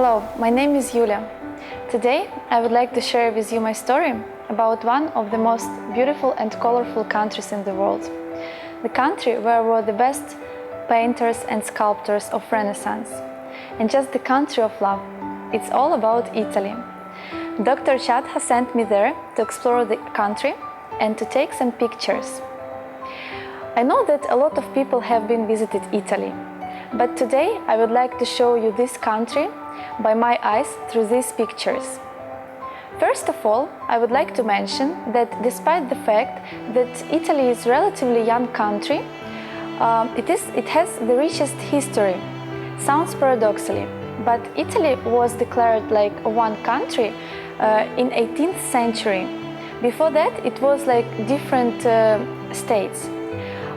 Hello, my name is Yuliia. Today I would like to share with you my story about one of the most beautiful and colorful countries in the world. The country where were the best painters and sculptors of Renaissance. And just the country of love. It's all about Italy. Dr. Chad has sent me there to explore the country and to take some pictures. I know that a lot of people have been visited Italy, but today I would like to show you this country by my eyes through these pictures. First of all, I would like to mention that despite the fact that Italy is a relatively young country, it has the richest history. Sounds paradoxally, but Italy was declared like one country in 18th century. Before that, it was like different states.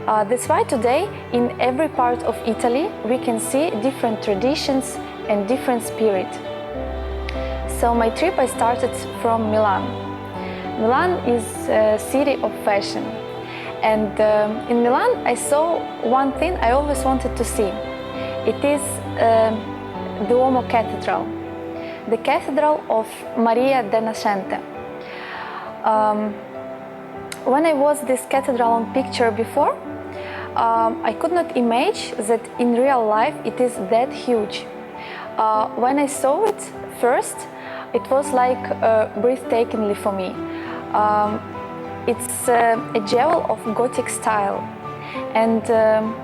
That's why today, in every part of Italy, we can see different traditions and different spirit. So my trip I started from Milan. Milan is a city of fashion. And in Milan I saw one thing I always wanted to see. It is the Cathedral, the Cathedral of Maria de Nascente. When I was this cathedral on picture before, I could not imagine that in real life it is that huge. When I saw it first, it was like breathtakingly for me. It's a jewel of Gothic style, and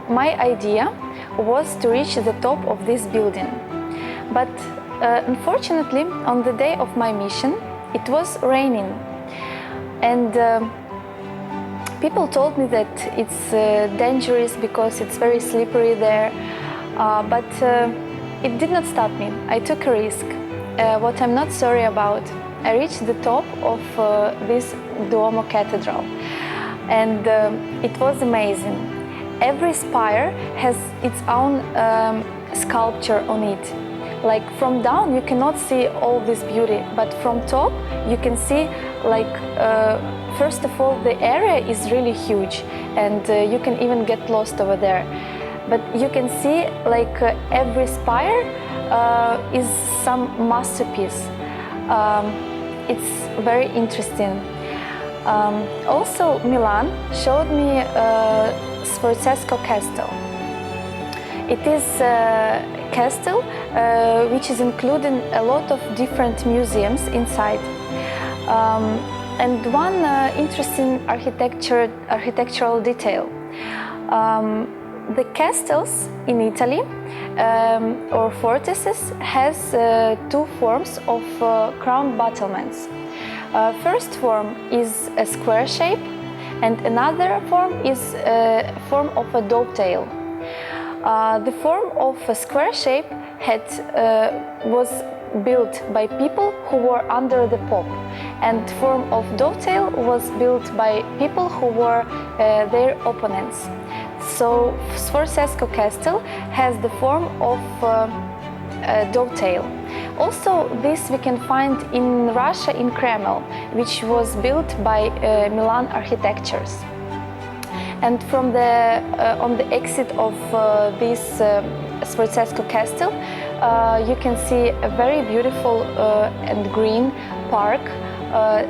my idea was to reach the top of this building. But unfortunately, on the day of my mission, it was raining, and people told me that it's dangerous because it's very slippery there, but it did not stop me. I took a risk. What I'm not sorry about, I reached the top of this Duomo Cathedral, and it was amazing. Every spire has its own sculpture on it. Like from down you cannot see all this beauty, but from top you can see like first of all the area is really huge, and you can even get lost over there. But you can see like every spire is some masterpiece. It's very interesting. Also, Milan showed me Sforzesco Castle. It is a castle which is including a lot of different museums inside. And one interesting architectural detail. The castles in Italy or fortresses has two forms of crown battlements. First form is a square shape, and another form is a form of a dovetail. The form of a square shape was built by people who were under the Pope, and form of dovetail was built by people who were their opponents. So Sforzesco Castle has the form of a dovetail. Also, this we can find in Russia in Kremlin, which was built by Milan architects. And from on the exit of this Sforzesco Castle, you can see a very beautiful and green park.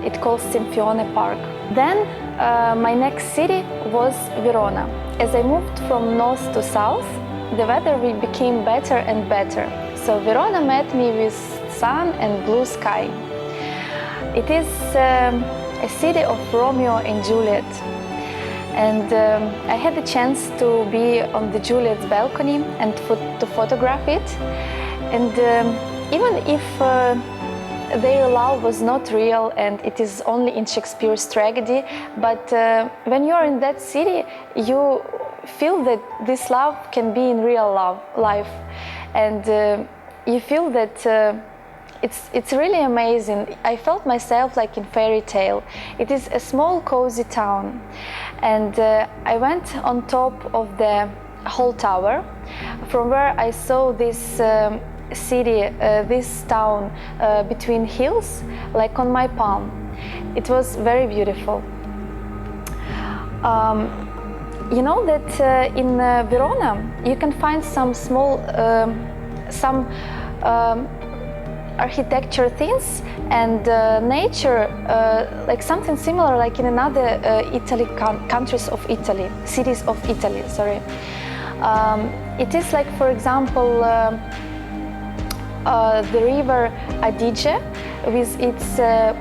It calls Sempione Park. Then my next city was Verona. As I moved from north to south, the weather became better and better. So Verona met me with sun and blue sky. It is a city of Romeo and Juliet. And I had the chance to be on the Juliet's balcony and to photograph it. And even if their love was not real and it is only in Shakespeare's tragedy, but when you're in that city, you feel that this love can be in real life, and you feel that it's really amazing. I felt myself like in fairy tale. It is a small cozy town, and I went on top of the whole tower, from where I saw this city, this town between hills, like on my palm. It was very beautiful. You know that in Verona you can find some small architecture things and nature, like something similar like in another countries of Italy, cities of Italy, sorry. It is like, for example, the river Adige with its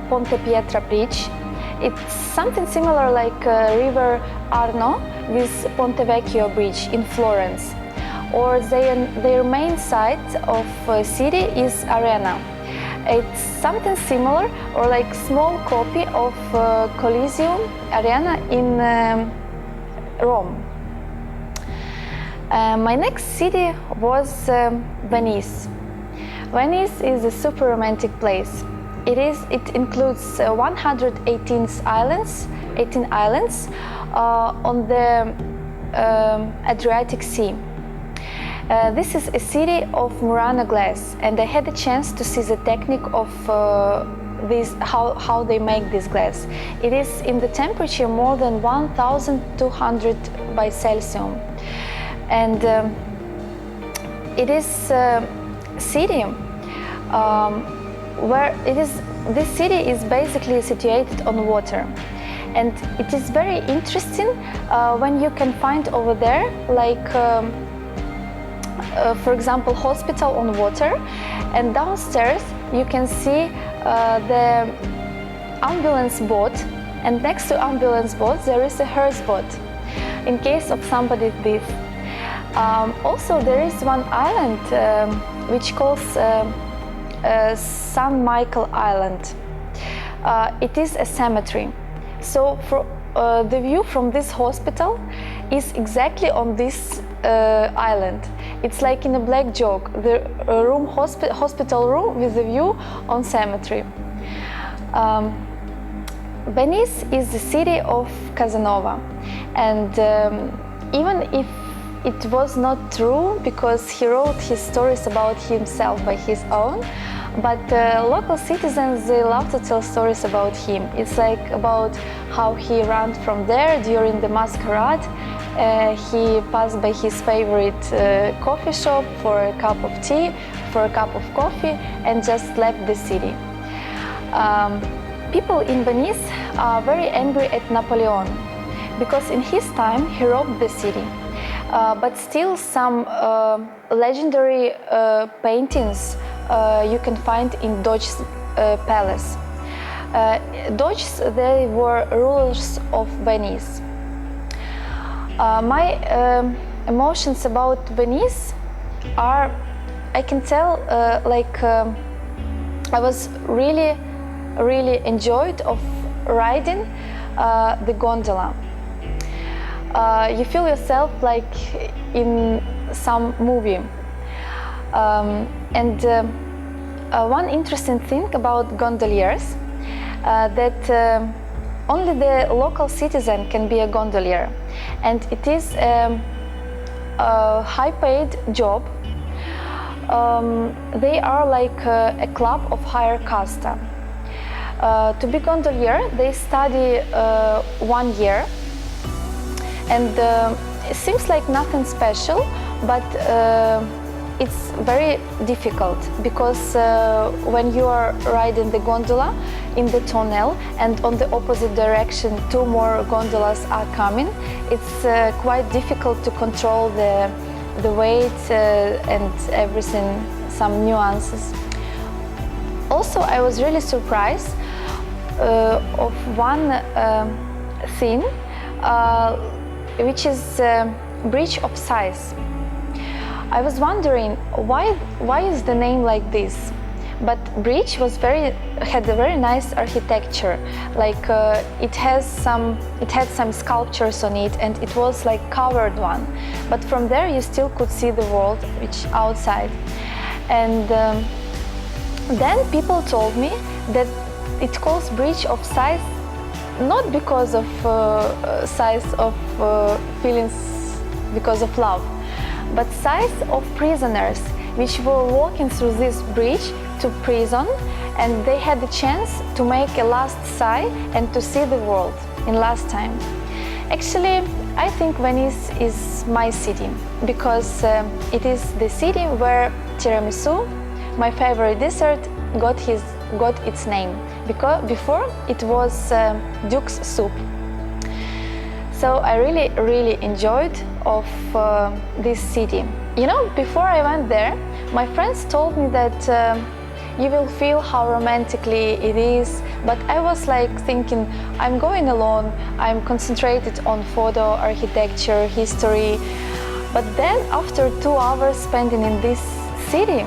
Ponte Pietra bridge. It's something similar like river Arno with Ponte Vecchio bridge in Florence. Or their main site of city is Arena. It's something similar or like small copy of Coliseum Arena in Rome. My next city was Venice. Venice is a super romantic place. It includes 118 islands on the Adriatic Sea. This is a city of Murano glass, and I had a chance to see the technique of how they make this glass. It is in the temperature more than 1,200 by Celsius, and it is a city where this city is basically situated on water. And it is very interesting when you can find over there, like, for example, hospital on water, and downstairs you can see the ambulance boat, and next to ambulance boat there is a hearse boat, in case of somebody dead. Also, there is one island which calls San Michael Island. It is a cemetery. So the view from this hospital is exactly on this island. It's like in a black joke, the hospital room with a view on cemetery. Venice is the city of Casanova, and even if it was not true, because he wrote his stories about himself by his own, but local citizens, they love to tell stories about him. It's like about how he ran from there during the masquerade. He passed by his favorite coffee shop for a cup of tea, for a cup of coffee, and just left the city. People in Venice are very angry at Napoleon, because in his time he robbed the city. But still some legendary paintings you can find in Doge's palace. Doges, they were rulers of Venice. My emotions about Venice are, I can tell, I was really enjoyed of riding the gondola. You feel yourself like in some movie. One interesting thing about gondoliers, that only the local citizen can be a gondolier, and it is a high-paid job. They are like a club of higher caste. To be gondolier, they study 1 year, and it seems like nothing special, but it's very difficult, because when you are riding the gondola in the tunnel and on the opposite direction 2 more gondolas are coming, it's quite difficult to control the weight and everything, some nuances. Also, I was really surprised of one thing, which is bridge of size. I was wondering why is the name like this, but bridge had a very nice architecture. Like it had some sculptures on it, and it was like covered one. But from there you still could see the world, which outside. And then people told me that it calls bridge of size not because of size of feelings, because of love, but size of prisoners which were walking through this bridge to prison, and they had the chance to make a last sigh and to see the world in last time. Actually, I think Venice is my city, because it is the city where tiramisu, my favorite dessert, got its name, because before it was Duke's soup. So I really enjoyed of this city. You know, before I went there, my friends told me that you will feel how romantically it is, but I was like thinking, I'm going alone, I'm concentrated on photo, architecture, history. But then after 2 hours spending in this city,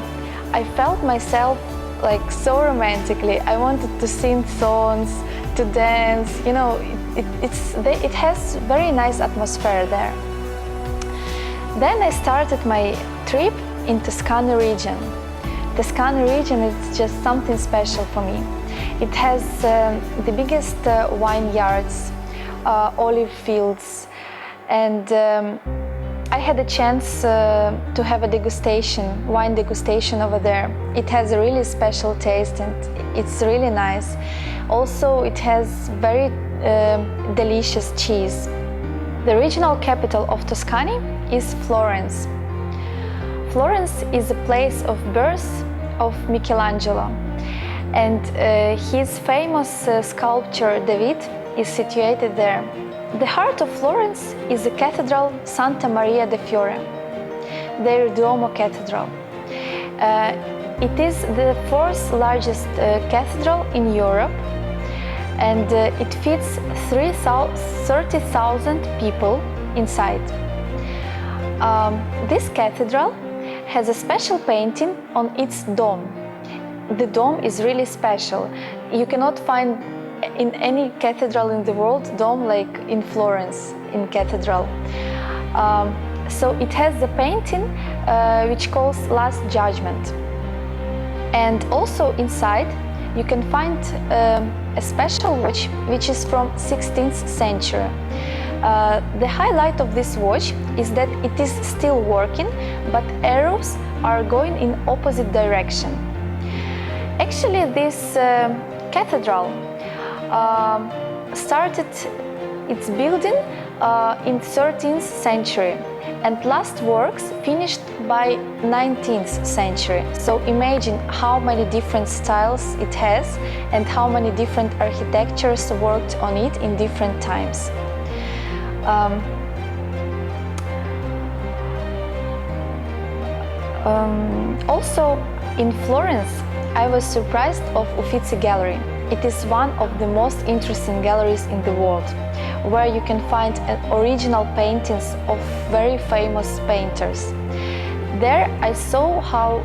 I felt myself like so romantically. I wanted to sing songs, to dance, you know, it has very nice atmosphere there. Then I started my trip in Tuscany region. Tuscany region is just something special for me. It has the biggest vineyards, olive fields, and I had a chance to have a wine degustation over there. It has a really special taste and it's really nice. Also, it has very delicious cheese. The regional capital of Tuscany is Florence. Florence is a place of birth of Michelangelo, and his famous sculpture David is situated there. The heart of Florence is the Cathedral Santa Maria de Fiore, their Duomo Cathedral. It is the 4th largest cathedral in Europe, and it fits 30,000 people inside. This cathedral has a special painting on its dome. The dome is really special. You cannot find in any cathedral in the world dome like in Florence in cathedral. So it has the painting which calls Last Judgment. And also inside you can find a special watch which is from 16th century. The highlight of this watch is that it is still working, but arrows are going in opposite direction. Actually, this cathedral started its building in 13th century, and last works finished by 19th century. So imagine how many different styles it has and how many different architectures worked on it in different times. Also in Florence, I was surprised of Uffizi Gallery. It is one of the most interesting galleries in the world, where you can find original paintings of very famous painters. There I saw how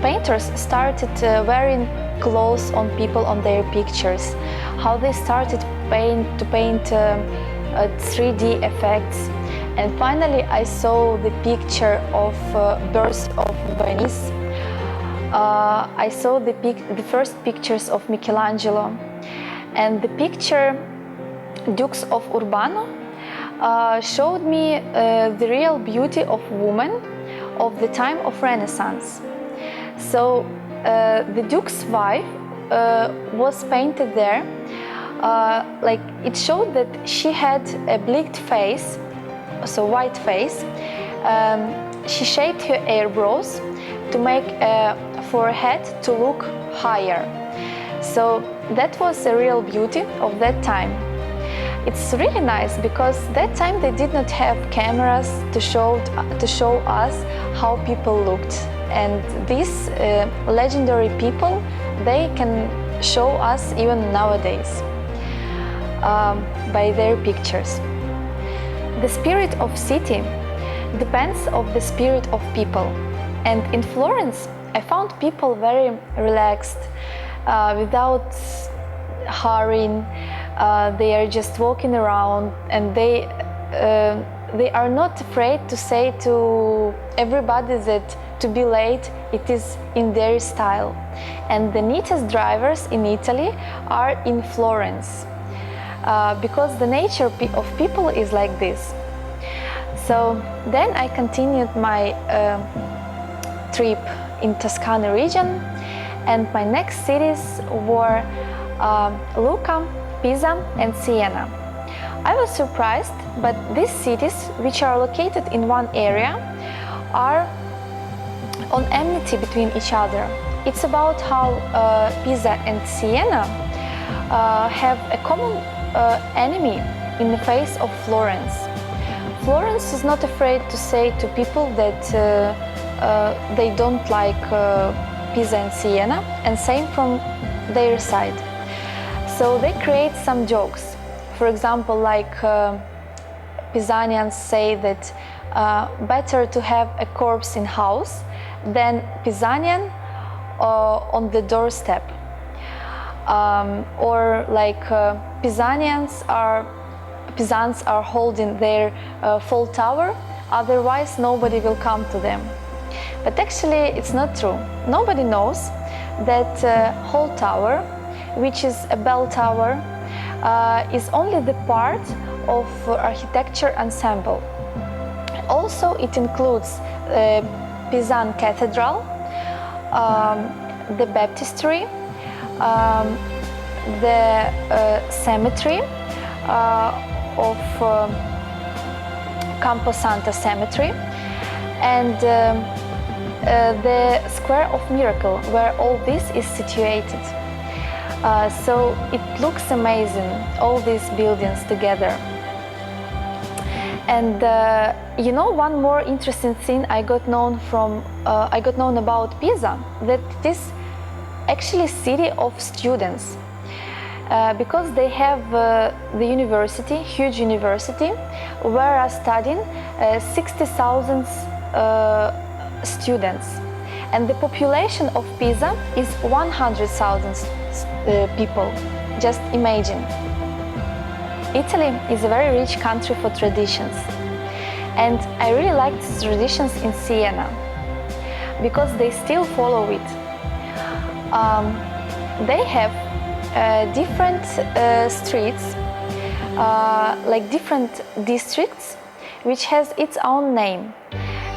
painters started wearing clothes on people on their pictures, how they started to paint 3D effects. And finally I saw the picture of Birth of Venice. I saw the first pictures of Michelangelo, and the picture Dukes of Urbana showed me the real beauty of women of the time of Renaissance. So the Duke's wife was painted there. Like it showed that she had a bleaked face, so white face. She shaped her eyebrows to make a forehead to look higher. So that was the real beauty of that time. It's really nice because that time they did not have cameras to show us how people looked, and these legendary people, they can show us even nowadays by their pictures. The spirit of city depends on the spirit of people, and in Florence I found people very relaxed, without hurrying. They are just walking around, and they are not afraid to say to everybody that to be late it is in their style. And the neatest drivers in Italy are in Florence, because the nature of people is like this. So then I continued my trip in Tuscany region, and my next cities were Lucca, Pisa and Siena. I was surprised, but these cities, which are located in one area, are on enmity between each other. It's about how Pisa and Siena have a common enemy in the face of Florence. Florence is not afraid to say to people that they don't like Pisa and Siena, and same from their side. So they create some jokes. For example, like Pisanians say that better to have a corpse in house than Pisanian on the doorstep. Or like Pisans are holding their full tower, otherwise nobody will come to them. But actually it's not true. Nobody knows that whole tower, which is a bell tower, is only the part of architecture ensemble. Also it includes Pisan Cathedral, the baptistry, the cemetery of Campo Santo Cemetery, and the Square of Miracle, where all this is situated. So it looks amazing, all these buildings together. And you know, one more interesting thing I got known about Pisa, that it is actually a city of students, because they have the university, huge university, where are studying 60,000 students, and the population of Pisa is 100,000 people. Just imagine. Italy is a very rich country for traditions, and I really like these traditions in Siena because they still follow it. They have different streets, like different districts, which has its own name.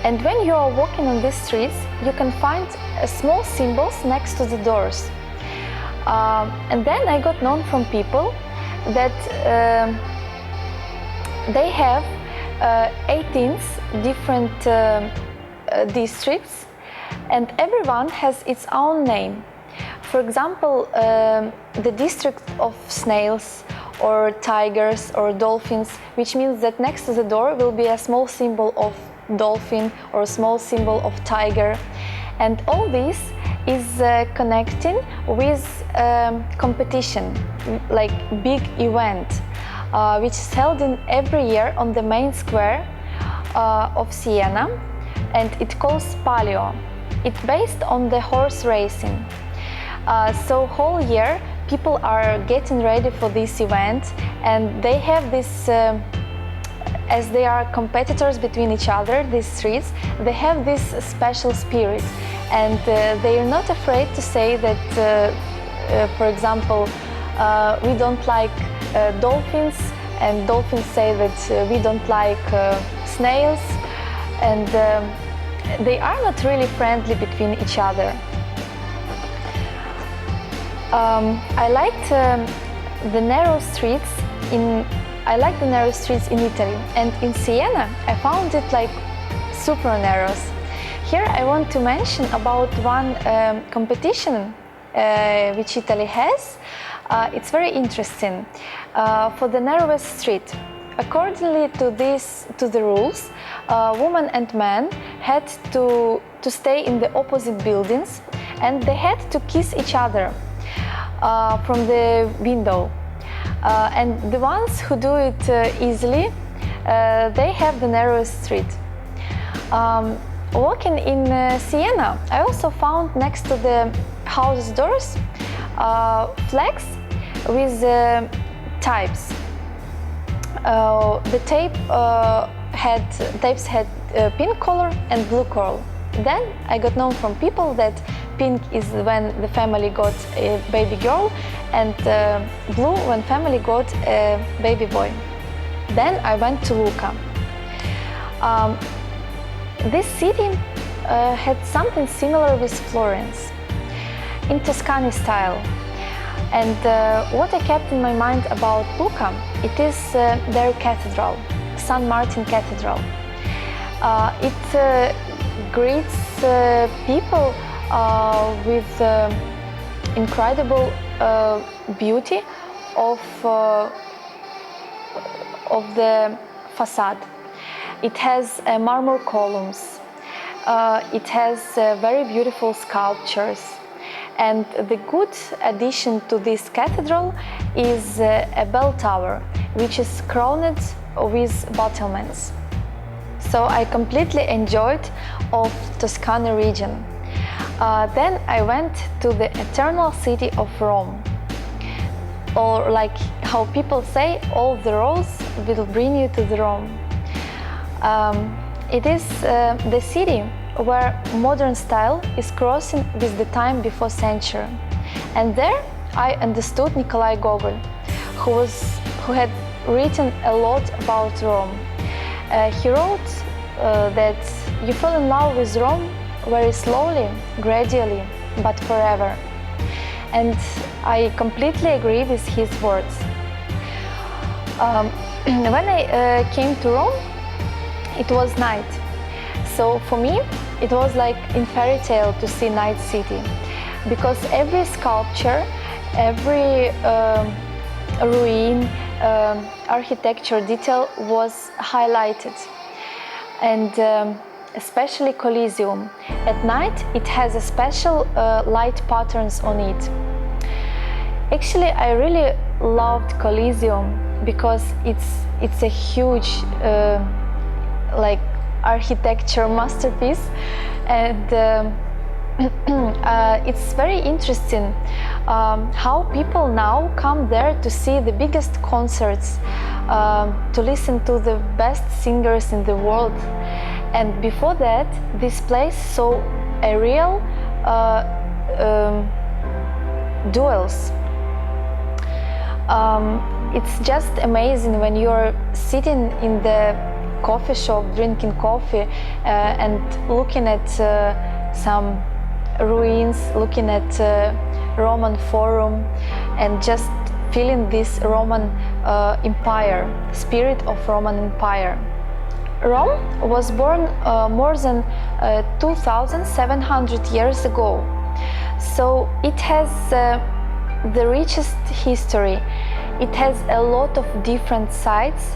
And when you are walking on these streets, you can find small symbols next to the doors. And then I got known from people that they have 18 different districts, and everyone has its own name. For example, the district of snails or tigers or dolphins, which means that next to the door will be a small symbol of dolphin or a small symbol of tiger. And all this is connecting with competition, like big event, which is held in every year on the main square of Siena, and it calls Palio. It's based on the horse racing. So whole year people are getting ready for this event, and they have this, as they are competitors between each other, these streets, they have this special spirit, and they are not afraid to say that, for example, we don't like dolphins, and dolphins say that we don't like snails, and they are not really friendly between each other. I liked the narrow streets in Italy, and in Siena I found it like super narrows. Here I want to mention about one competition which Italy has. It's very interesting for the narrowest street. Accordingly to the rules, women and men had to stay in the opposite buildings, and they had to kiss each other from the window. And the ones who do it easily, they have the narrowest street. Walking in Siena, I also found next to the house doors flags with types. The tapes had pink color and blue color. Then I got known from people that pink is when the family got a baby girl, and blue when family got a baby boy. Then I went to Lucca. This city had something similar with Florence, in Tuscany style. And what I kept in my mind about Lucca, it is their cathedral, San Martin Cathedral. It greets people with incredible beauty of the facade. It has marble columns. It has very beautiful sculptures. And the good addition to this cathedral is a bell tower, which is crowned with battlements. So I completely enjoyed of Tuscany region. Then I went to the eternal city of Rome. Or like how people say, all the roads will bring you to the Rome. It is the city where modern style is crossing with the time before century. And there I understood Nikolai Gogol, who had written a lot about Rome. He wrote that you fall in love with Rome very slowly, gradually, but forever. And I completely agree with his words. When I came to Rome, it was night. So for me, it was like in fairy tale to see night city, because every sculpture, every ruin, architecture detail was highlighted. And especially Colosseum. At night, it has a special light patterns on it. Actually, I really loved Colosseum because it's a huge like architecture masterpiece, and it's very interesting how people now come there to see the biggest concerts, to listen to the best singers in the world. And before that, this place saw a real duels. It's just amazing when you're sitting in the coffee shop, drinking coffee, and looking at some ruins, looking at Roman Forum, and just feeling this Roman Empire, spirit of Roman Empire. Rome was born more than 2,700 years ago, so it has the richest history. It has a lot of different sites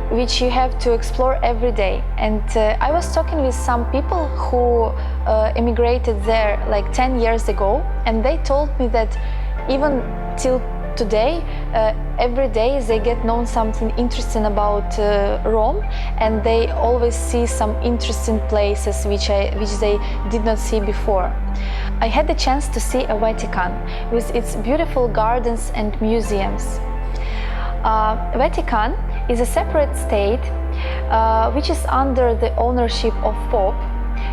which you have to explore every day. And I was talking with some people who emigrated there like 10 years ago, and they told me that even till today, every day they get known something interesting about Rome, and they always see some interesting places which they did not see before. I had the chance to see a Vatican with its beautiful gardens and museums. Vatican is a separate state which is under the ownership of Pope,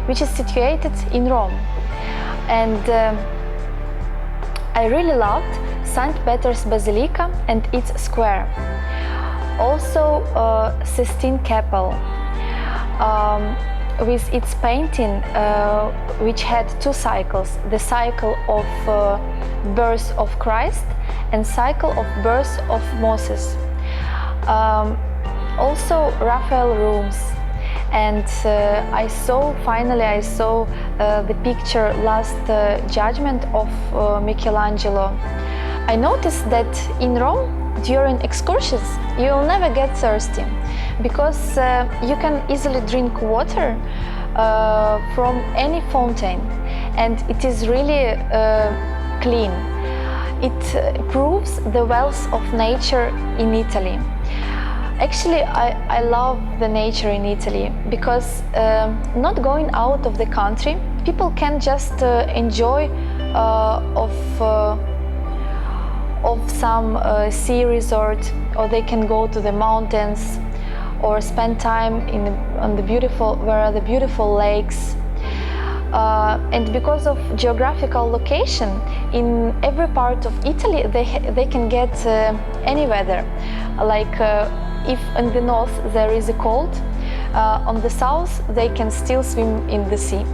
which is situated in Rome. And I really loved St. Peters Basilica and its square. Also Sistine Chapel with its painting, which had two cycles, the cycle of birth of Christ and cycle of birth of Moses. Also Raphael rooms. And finally I saw the picture Last Judgment of Michelangelo. I noticed that in Rome, during excursions, you will never get thirsty, because you can easily drink water from any fountain, and it is really clean. It proves the wealth of nature in Italy. Actually, I love the nature in Italy, because not going out of the country, people can just enjoy of some sea resort, or they can go to the mountains, or spend time on the beautiful lakes. And because of geographical location, in every part of Italy they can get any weather. Like if in the north there is a cold, on the south they can still swim in the sea.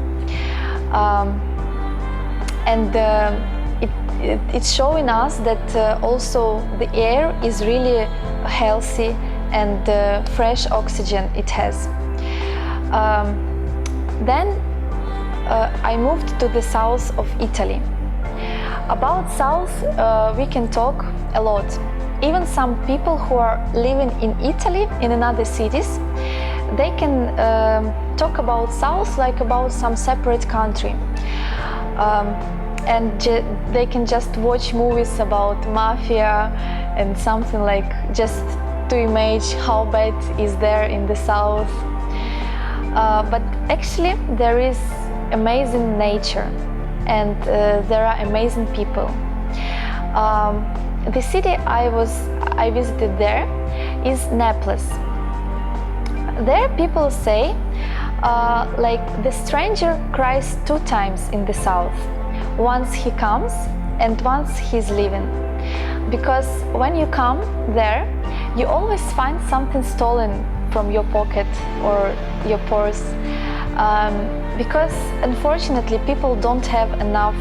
It's showing us that also the air is really healthy, and fresh oxygen it has. Then I moved to the south of Italy. About south, we can talk a lot. Even some people who are living in Italy, in another cities, they can talk about south like about some separate country. And they can just watch movies about mafia and something like just to imagine how bad is there in the south. But actually there is amazing nature and there are amazing people. The city I visited there is Naples. There people say like the stranger cries 2 times in the south. Once he comes and once he's leaving. Because when you come there, you always find something stolen from your pocket or your purse. Because unfortunately people don't have enough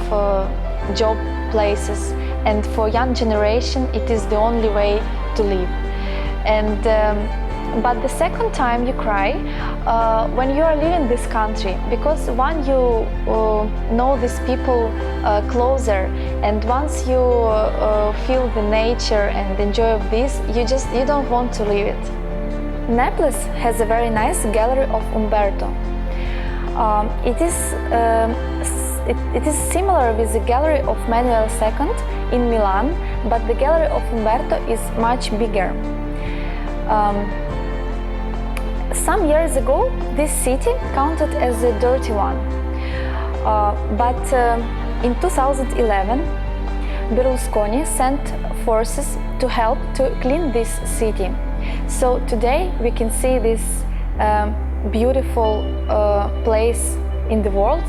job places, and for young generation it is the only way to live. And but the second time you cry when you are leaving this country, because when you know these people closer, and once you feel the nature and enjoy of this, you don't want to leave it. Naples has a very nice gallery of Umberto. It is similar with the gallery of Manuel II in Milan, but the gallery of Umberto is much bigger. Some years ago, this city counted as a dirty one, but in 2011, Berlusconi sent forces to help to clean this city. So today we can see this beautiful place in the world,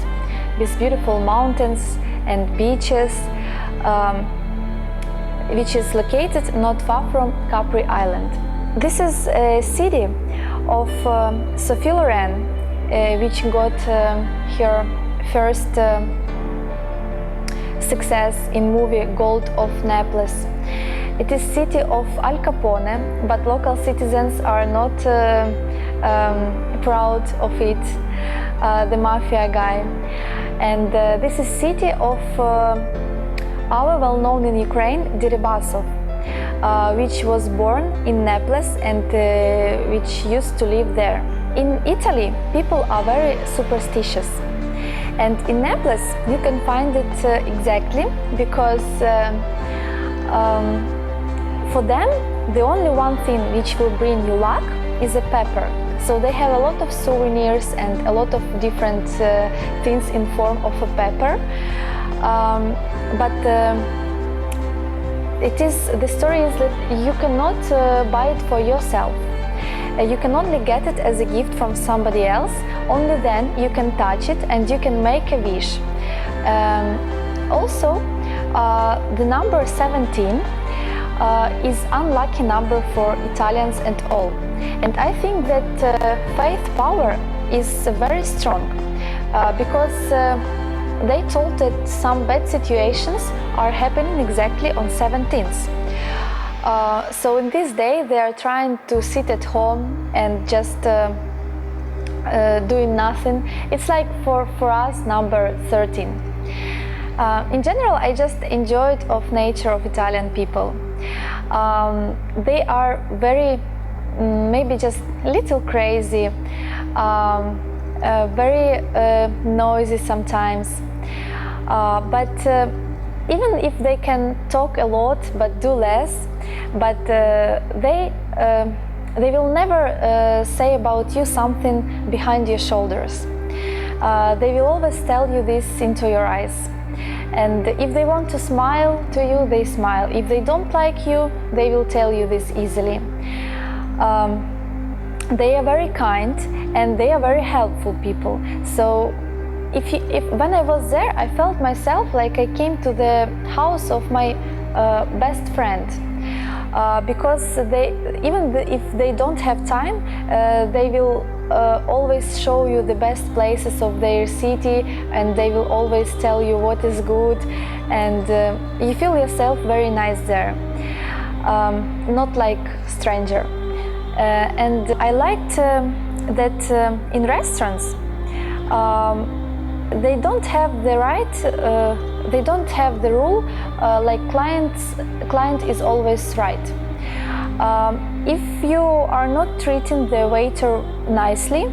with beautiful mountains and beaches, which is located not far from Capri Island. This is a city of Sophie Loren, which got her first success in movie Gold of Naples. It is city of Al Capone, but local citizens are not proud of it, the mafia guy. And this is city of our well-known in Ukraine, Deribasov, which was born in Naples and which used to live there. In Italy, people are very superstitious. And in Naples, you can find it exactly because for them, the only one thing which will bring you luck is a pepper. So they have a lot of souvenirs and a lot of different things in form of a pepper. The story is that you cannot buy it for yourself. You can only get it as a gift from somebody else. Only then you can touch it and you can make a wish. Also, the number 17 is unlucky number for Italians and all. And I think that faith power is very strong because they told that some bad situations are happening exactly on 17th. So in this day they are trying to sit at home and just doing nothing. It's like for us number 13. In general, I just enjoyed of nature of Italian people. They are very, maybe just little crazy, very noisy sometimes. But even if they can talk a lot but do less, but they will never say about you something behind your shoulders. They will always tell you this into your eyes. And if they want to smile to you, they smile. If they don't like you, they will tell you this easily. They are very kind and they are very helpful people. So when I was there, I felt myself like I came to the house of my best friend. Because if they don't have time, they will always show you the best places of their city, and they will always tell you what is good, and you feel yourself very nice there, not like stranger. And I liked that in restaurants they don't have the right, they don't have the rule like client is always right. If you are not treating the waiter nicely,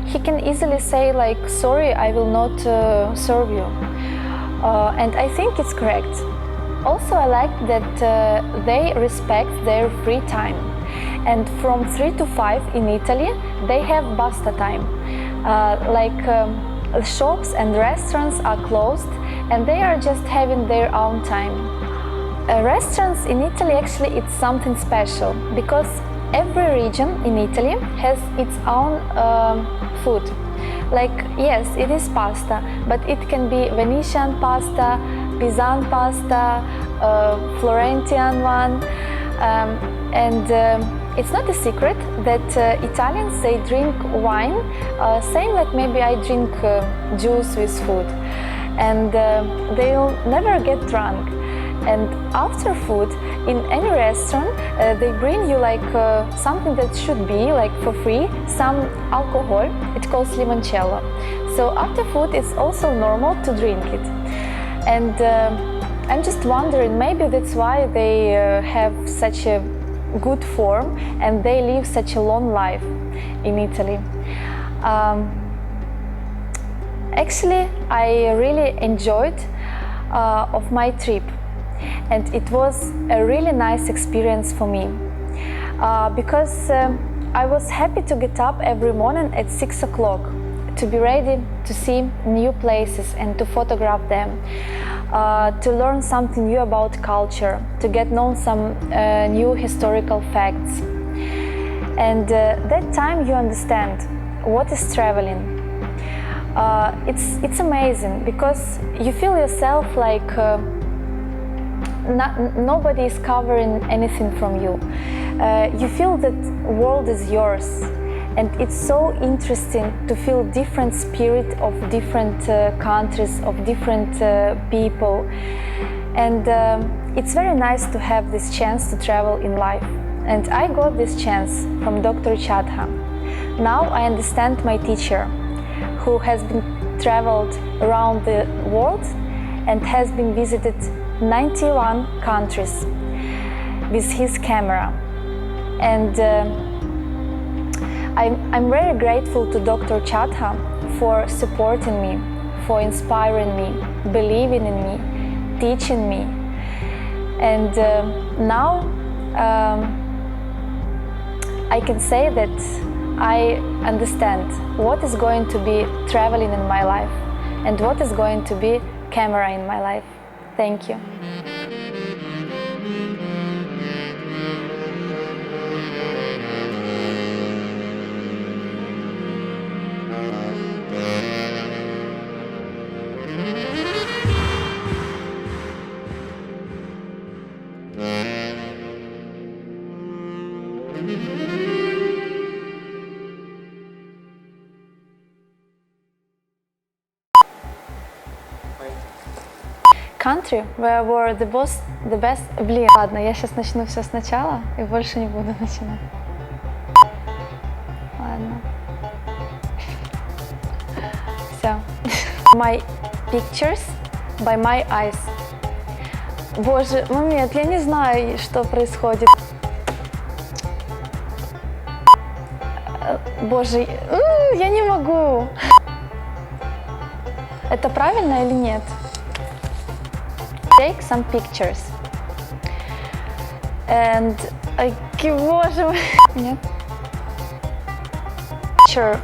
he can easily say like, sorry, I will not serve you. And I think it's correct. Also, I like that they respect their free time. And from 3 to 5 in Italy, they have basta time. The shops and restaurants are closed and they are just having their own time. Restaurants in Italy, actually, it's something special because every region in Italy has its own food. Like, yes, it is pasta, but it can be Venetian pasta, Pisan pasta, Florentine one, it's not a secret that Italians, they drink wine, same like maybe I drink juice with food, and they'll never get drunk. And after food, in any restaurant, they bring you like something that should be like for free, some alcohol. It calls limoncello. So after food, it's also normal to drink it. And I'm just wondering, maybe that's why they have such a good form and they live such a long life in Italy. Actually, I really enjoyed of my trip. And it was a really nice experience for me because I was happy to get up every morning at 6 o'clock to be ready to see new places and to photograph them, to learn something new about culture, to get known some new historical facts. And that time you understand what is traveling. It's amazing because you feel yourself like nobody is covering anything from you. You feel that world is yours, and it's so interesting to feel different spirit of different countries, of different people, and it's very nice to have this chance to travel in life. And I got this chance from Dr. Chadha. Now I understand my teacher, who has been traveled around the world and has been visited 91 countries with his camera. And I'm very grateful to Dr. Chadha for supporting me, for inspiring me, believing in me, teaching me. And now I can say that I understand what is going to be traveling in my life and what is going to be camera in my life. Thank you. Country where were the best. Блин, ладно, я сейчас начну все сначала и больше не буду начинать. Ладно. Все. My pictures by my eyes. Боже, момент, я не знаю, что происходит. Боже, я не могу. Это правильно или нет? Take some pictures. And боже мой. Нет. Picture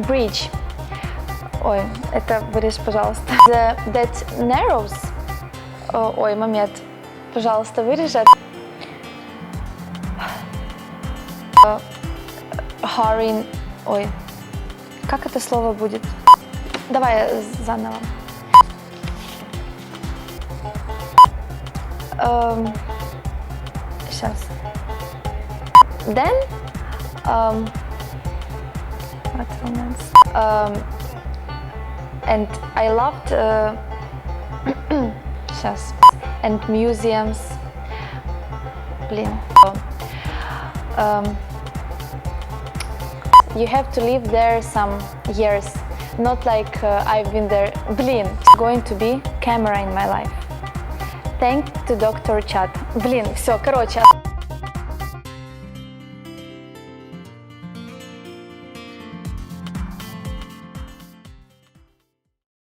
bridge. Ой, это вырежь, пожалуйста. That narrows. Ой, момент. Пожалуйста, вырежь. Hurrying. Ой. Как это слово будет? Давай заново. Сейчас. Then, what romance? And I loved, сейчас. And museums. Блин. You have to live there some years not like I've been there. Блин, going to be camera in my life. Thank to Dr. Chat. Блин, все, короче.